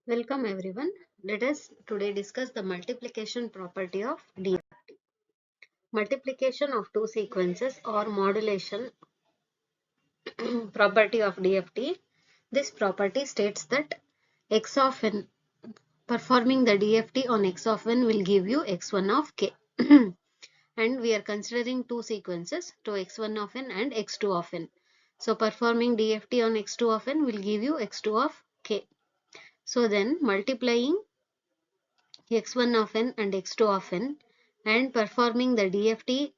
Welcome everyone. Let us today discuss the multiplication property of DFT. Multiplication of two sequences or modulation property of DFT. This property states that x of n, performing the DFT on x of n will give you x1 of k. And we are considering two sequences to x1 of n and x2 of n. So performing DFT on x2 of n will give you x2 of k. So then multiplying x1 of n and x2 of n and performing the DFT,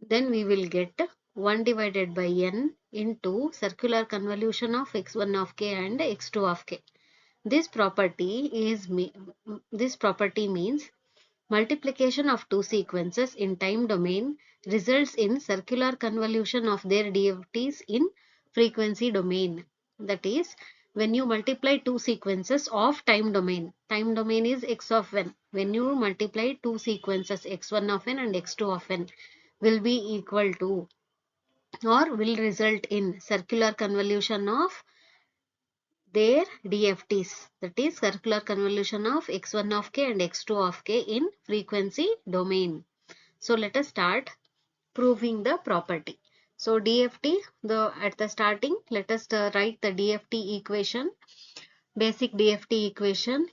then we will get 1 divided by n into circular convolution of x1 of k and x2 of k. This property means multiplication of two sequences in time domain results in circular convolution of their DFTs in frequency domain. That is, when you multiply two sequences of time domain is x of n. When you multiply two sequences x1 of n and x2 of n will be equal to or will result in circular convolution of their DFTs, that is circular convolution of x1 of k and x2 of k in frequency domain. So let us start proving the property. So DFT, at the starting, let us write the DFT equation, basic DFT equation.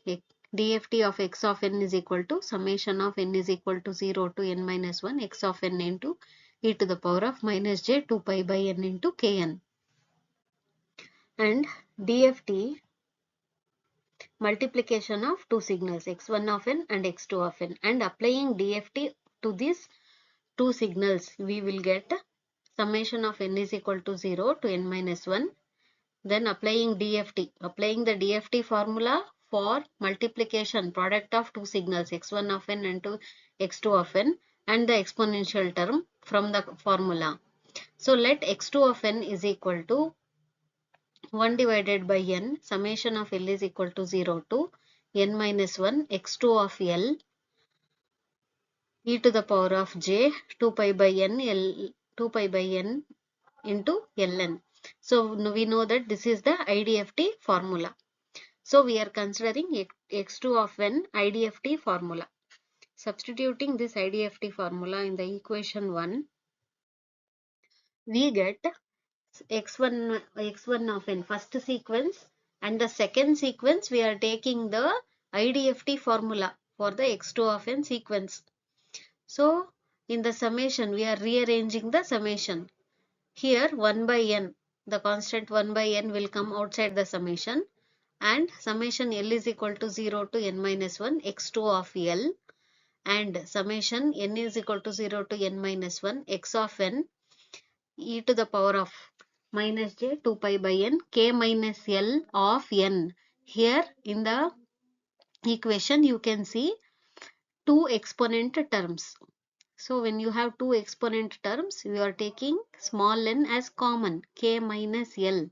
DFT of x of n is equal to summation of n is equal to 0 to n minus 1 x of n into e to the power of minus j 2 pi by n into kn. And DFT multiplication of two signals x1 of n and x2 of n, and applying DFT to these two signals we will get summation of n is equal to 0 to n minus 1. Then applying the DFT formula for multiplication product of two signals x1 of n and x2 of n and the exponential term from the formula. So let x2 of n is equal to 1 divided by n summation of L is equal to 0 to n minus 1 x2 of L e to the power of j 2 pi by n into ln. So we know that this is the IDFT formula. So we are considering x2 of n IDFT formula. Substituting this IDFT formula in the equation 1, we get x1 of n first sequence, and the second sequence we are taking the IDFT formula for the x2 of n sequence. So in the summation we are rearranging the summation. Here 1 by n, the constant 1 by n will come outside the summation, and summation L is equal to 0 to n minus 1 x2 of L, and summation n is equal to 0 to n minus 1 x of n e to the power of minus j 2 pi by n k minus L of n. Here in the equation you can see two exponent terms. So when you have two exponent terms, we are taking small n as common, k minus L.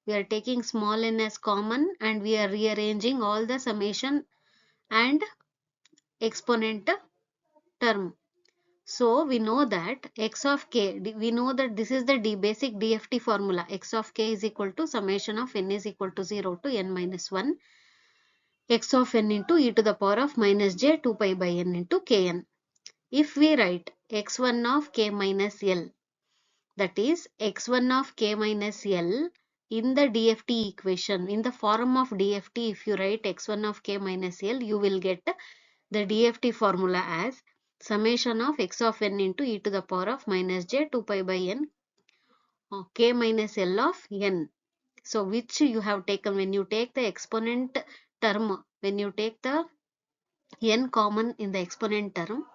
We are taking small n as common and we are rearranging all the summation and exponent term. So we know that x of k, we know that this is the basic DFT formula. X of k is equal to summation of n is equal to 0 to n minus 1 x of n into e to the power of minus j 2 pi by n into kn. If we write x1 of k minus L, that is x1 of k minus L in the DFT equation, in the form of DFT, if you write x1 of k minus L, you will get the DFT formula as summation of x of n into e to the power of minus j 2 pi by n k minus L of n. So which you have taken when you take the exponent term, when you take the n common in the exponent term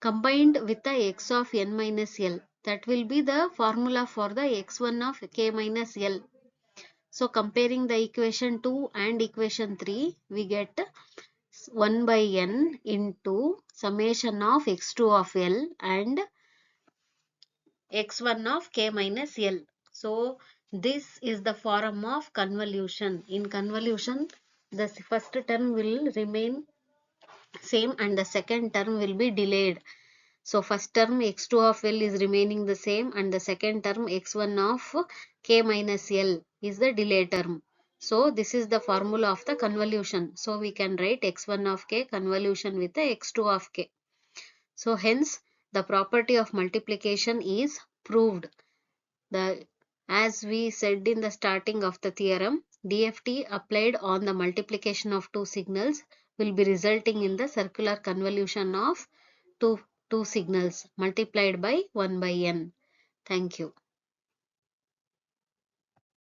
combined with the x of n minus L, that will be the formula for the x1 of k minus L. So comparing the equation 2 and equation 3, we get 1 by n into summation of x2 of L and x1 of k minus L. So this is the form of convolution. In convolution, the first term will remain same and the second term will be delayed. So first term x2 of L is remaining the same and the second term x1 of k minus L is the delay term. So this is the formula of the convolution. So we can write x1 of k convolution with the x2 of k. So hence the property of multiplication is proved. As we said in the starting of the theorem, DFT applied on the multiplication of two signals will be resulting in the circular convolution of two signals multiplied by 1 by n. Thank you.